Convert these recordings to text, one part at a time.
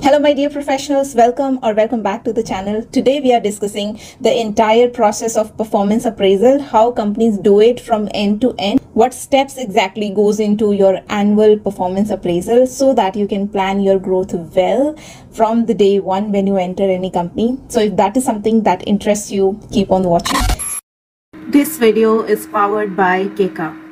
Hello my dear professionals, welcome back to the channel. Today we are discussing the entire process of performance appraisal, how companies do it from end to end, what steps exactly goes into your annual performance appraisal so that you can plan your growth well from the day one when you enter any company. So if that is something that interests you, keep on watching. This video is powered by Keka.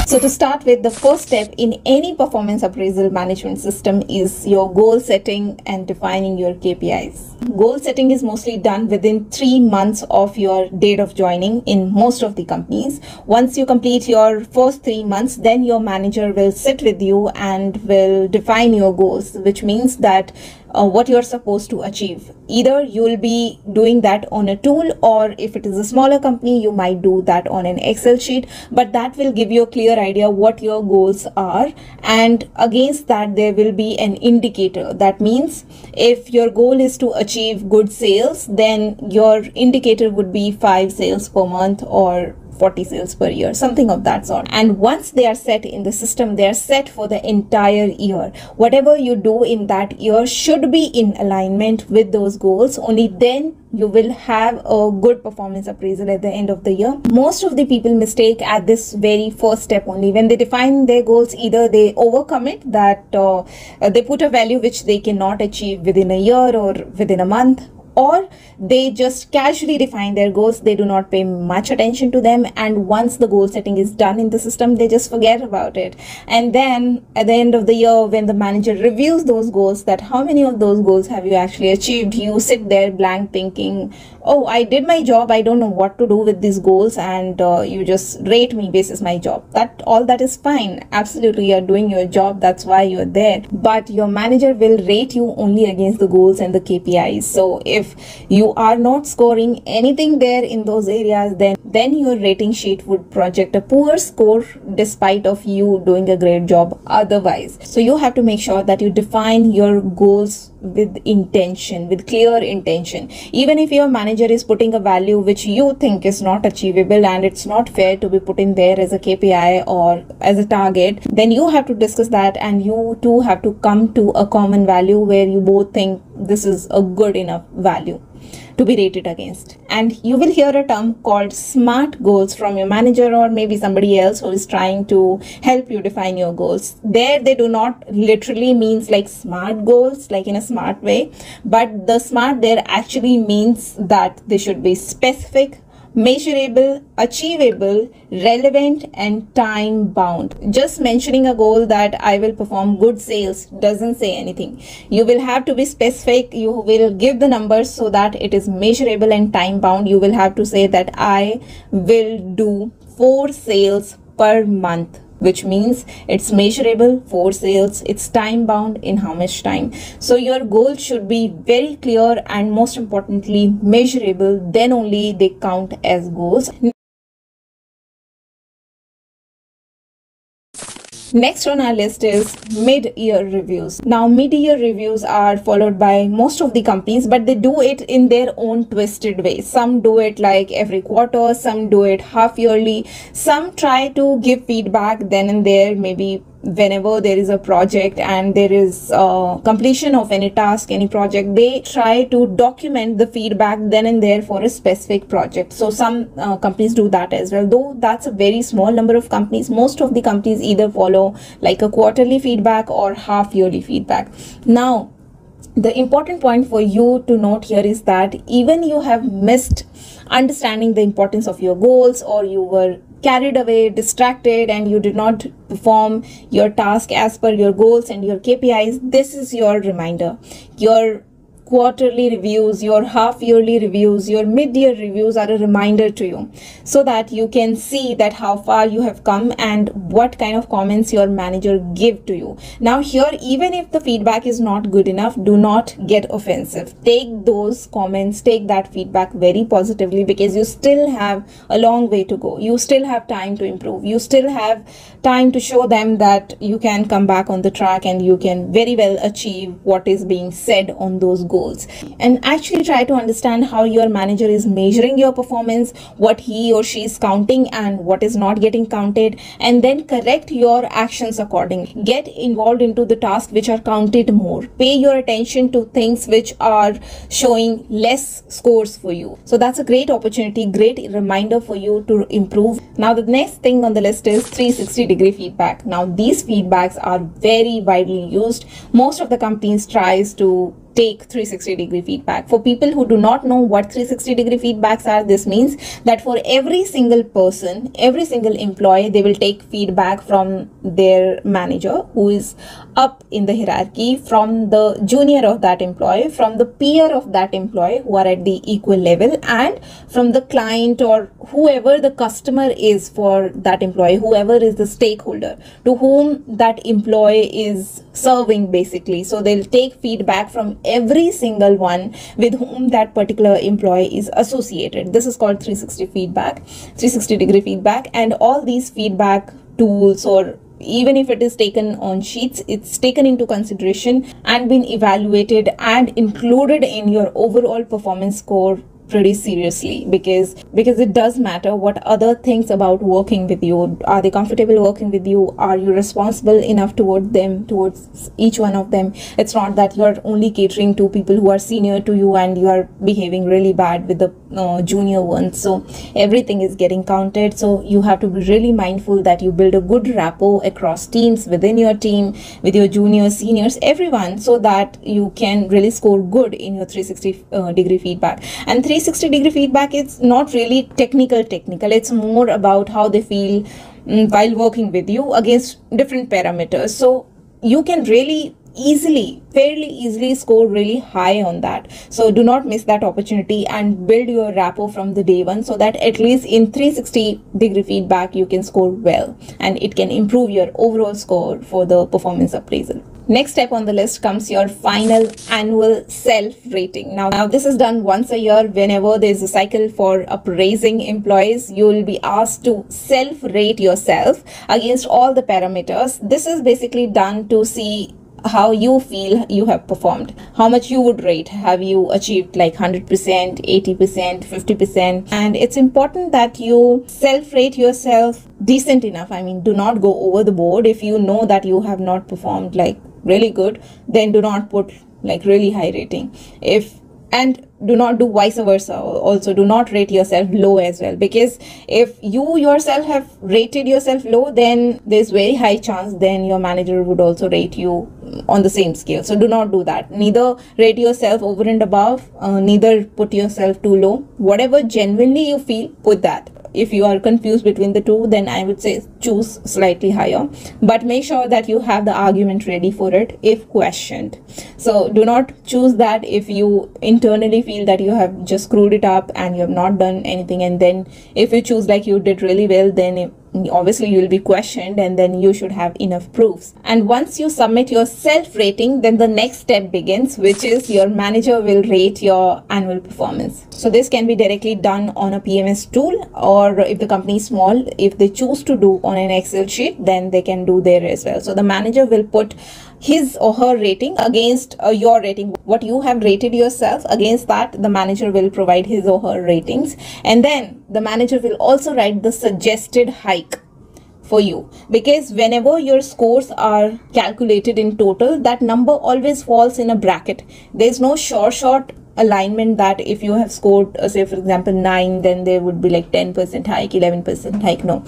So to start with, the first step in any performance appraisal management system is your goal setting and defining your KPIs. Goal setting is mostly done within 3 months of your date of joining in most of the companies. Once you complete your first 3 months, then your manager will sit with you and will define your goals, which means that what you are supposed to achieve. Either you will be doing that on a tool, or if it is a smaller company, you might do that on an Excel sheet, but that will give you a clear idea what your goals are, and against that there will be an indicator. That means if your goal is to achieve good sales, then your indicator would be 5 sales per month or 40 sales per year, something of that sort. And once they are set in the system, they are set for the entire year. Whatever you do in that year should be in alignment with those goals. Only then you will have a good performance appraisal at the end of the year. Most of the people mistake at this very first step only. When they define their goals, either they overcommit, that they put a value which they cannot achieve within a year or within a month, or they just casually define their goals. They do not pay much attention to them, and once the goal setting is done in the system, they just forget about it. And then at the end of the year, when the manager reviews those goals, that how many of those goals have you actually achieved, you sit there blank thinking, oh, I did my job, I don't know what to do with these goals, and you just rate me basis my job. All that is fine, absolutely, you're doing your job, that's why you're there, but your manager will rate you only against the goals and the KPIs. So if you are not scoring anything there in those areas, then your rating sheet would project a poor score despite of you doing a great job otherwise. So you have to make sure that you define your goals with intention, with clear intention. Even if your manager is putting a value which you think is not achievable and it's not fair to be put in there as a KPI or as a target, then you have to discuss that, and you two have to come to a common value where you both think this is a good enough value to be rated against. And you will hear a term called SMART goals from your manager or maybe somebody else who is trying to help you define your goals. There they do not literally means like SMART goals, like in a smart way, but the SMART there actually means that they should be specific, measurable, achievable, relevant, and time bound. Just mentioning a goal that I will perform good sales doesn't say anything. You will have to be specific. You will give the numbers so that it is measurable and time bound. You will have to say that I will do 4 sales per month, which means it's measurable, 4 sales, it's time bound in how much time. So your goal should be very clear and most importantly measurable, then only they count as goals. Next on our list is mid-year reviews. Now, mid-year reviews are followed by most of the companies, but they do it in their own twisted way. Some do it like every quarter, some do it half yearly, some try to give feedback then and there, maybe whenever there is a project and there is completion of any task, any project, they try to document the feedback then and there for a specific project. So some companies do that as well, though that's a very small number of companies. Most of the companies either follow like a quarterly feedback or half yearly feedback. Now, the important point for you to note here is that even you have missed understanding the importance of your goals, or you were carried away, distracted, and you did not perform your task as per your goals and your KPIs, this is your reminder. Your quarterly reviews, your half yearly reviews, your mid-year reviews are a reminder to you, so that you can see that how far you have come and what kind of comments your manager give to you. Now here, even if the feedback is not good enough, do not get offensive. Take those comments, take that feedback very positively, because you still have a long way to go. You still have time to improve. You still have time to show them that you can come back on the track and you can very well achieve what is being said on those goals. goals, and actually try to understand how your manager is measuring your performance, what he or she is counting and what is not getting counted, and then correct your actions accordingly. Get involved into the tasks which are counted more. Pay your attention to things which are showing less scores for you. So that's a great opportunity, great reminder for you to improve. Now the next thing on the list is 360-degree feedback. Now these feedbacks are very widely used. Most of the companies tries to take 360-degree feedback. For people who do not know what 360-degree feedbacks are, this means that for every single person, every single employee, they will take feedback from their manager who is up in the hierarchy, from the junior of that employee, from the peer of that employee who are at the equal level, and from the client or whoever the customer is for that employee, whoever is the stakeholder to whom that employee is serving basically. So they'll take feedback from every single one with whom that particular employee is associated. This is called 360-degree feedback, and all these feedback tools, or even if it is taken on sheets, it's taken into consideration and been evaluated and included in your overall performance score pretty seriously, because it does matter what other things about working with you. Are they comfortable working with you? Are you responsible enough towards each one of them? It's not that you're only catering to people who are senior to you and you are behaving really bad with the junior ones. So everything is getting counted. So you have to be really mindful that you build a good rapport across teams, within your team, with your juniors, seniors, everyone, so that you can really score good in your 360-degree feedback. And 360-degree feedback is not really technical. It's more about how they feel while working with you against different parameters. So you can really fairly easily score really high on that. So do not miss that opportunity and build your rapport from the day one, so that at least in 360-degree feedback you can score well and it can improve your overall score for the performance appraisal. Next step on the list comes your final annual self-rating. Now this is done once a year. Whenever there's a cycle for appraising employees, you will be asked to self-rate yourself against all the parameters. This is basically done to see how you feel you have performed, how much you would rate. Have you achieved like 100%, 80%, 50%? And it's important that you self-rate yourself decent enough. I mean, do not go over the board. If you know that you have not performed like really good, then do not put like really high rating. And do not do vice versa. Also, do not rate yourself low as well, because if you yourself have rated yourself low, then there's very high chance then your manager would also rate you on the same scale. So do not do that. Neither rate yourself over and above, neither put yourself too low. Whatever genuinely you feel, put that. If you are confused between the two, then I would say choose slightly higher, but make sure that you have the argument ready for it if questioned. So do not choose that if you internally feel that you have just screwed it up and you have not done anything, and then if you choose like you did really well, then obviously you will be questioned, and then you should have enough proofs. And once you submit your self-rating, then the next step begins, which is your manager will rate your annual performance. So this can be directly done on a PMS tool, or if the company is small, if they choose to do on an Excel sheet, then they can do there as well. So the manager will put his or her rating against your rating. What you have rated yourself, against that the manager will provide his or her ratings, and then the manager will also write the suggested hike for you, because whenever your scores are calculated in total, that number always falls in a bracket. There's no short alignment that if you have scored say for example 9, then there would be like 10% hike, 11% hike. No,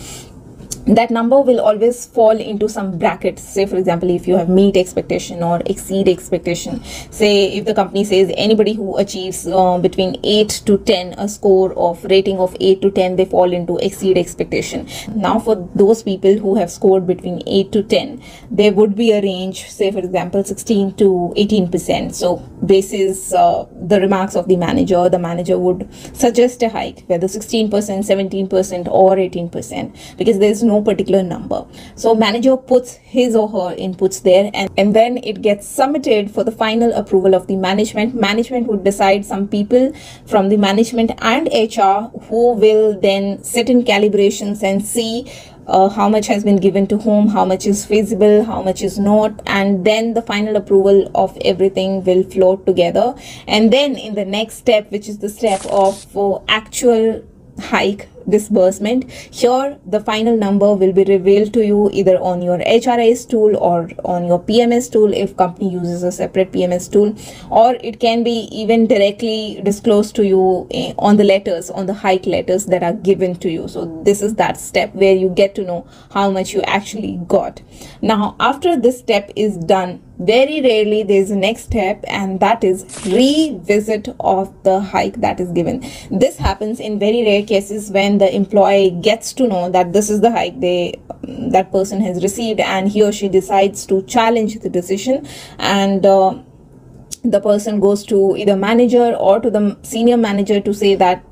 that number will always fall into some brackets. Say for example, if you have meet expectation or exceed expectation, say if the company says anybody who achieves between 8 to 10, a score of rating of 8 to 10, they fall into exceed expectation. Now for those people who have scored between 8 to 10, there would be a range, say for example 16 to 18%. So basis the remarks of the manager would suggest a hike, whether 16%, 17% or 18%, because there is no particular number. So manager puts his or her inputs there, and then it gets submitted for the final approval of the management. Management would decide, some people from the management and HR who will then sit in calibrations and see how much has been given to whom, how much is feasible, how much is not, and then the final approval of everything will float together. And then in the next step, which is the step of actual hike disbursement, here the final number will be revealed to you either on your HRIS tool or on your PMS tool if company uses a separate PMS tool, or it can be even directly disclosed to you on the letters, on the hike letters that are given to you. So this is that step where you get to know how much you actually got. Now after this step is done, very rarely there is a next step, and that is revisit of the hike that is given. This happens in very rare cases when the employee gets to know that this is the hike that person has received, and he or she decides to challenge the decision, and the person goes to either manager or to the senior manager to say that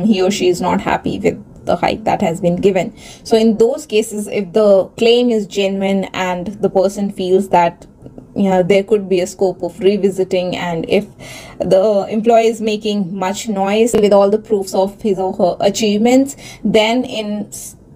he or she is not happy with the hike that has been given. So in those cases, if the claim is genuine and the person feels that there could be a scope of revisiting, and if the employee is making much noise with all the proofs of his or her achievements, then in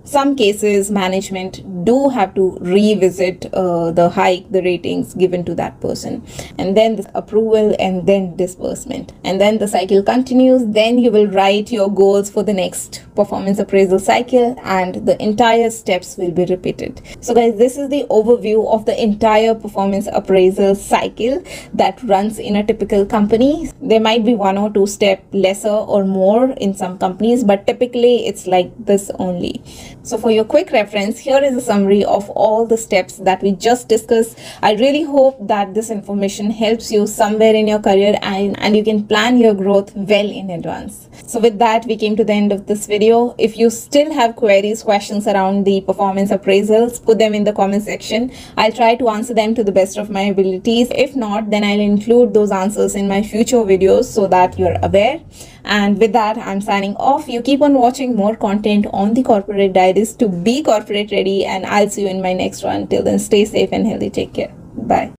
some cases management do have to revisit the hike, the ratings given to that person, and then the approval, and then disbursement, and then the cycle continues. Then you will write your goals for the next performance appraisal cycle, and the entire steps will be repeated. So guys, this is the overview of the entire performance appraisal cycle that runs in a typical company. There might be one or two steps lesser or more in some companies, but typically it's like this only. So for your quick reference, here is a summary of all the steps that we just discussed. I really hope that this information helps you somewhere in your career, and you can plan your growth well in advance. So with that, we came to the end of this video. If you still have queries, questions around the performance appraisals, put them in the comment section. I'll try to answer them to the best of my abilities. If not, then I'll include those answers in my future videos so that you're aware. And with that, I'm signing off. You keep on watching more content on the Corporate Diaries to be corporate ready, and I'll see you in my next one. Till then, stay safe and healthy. Take care. Bye.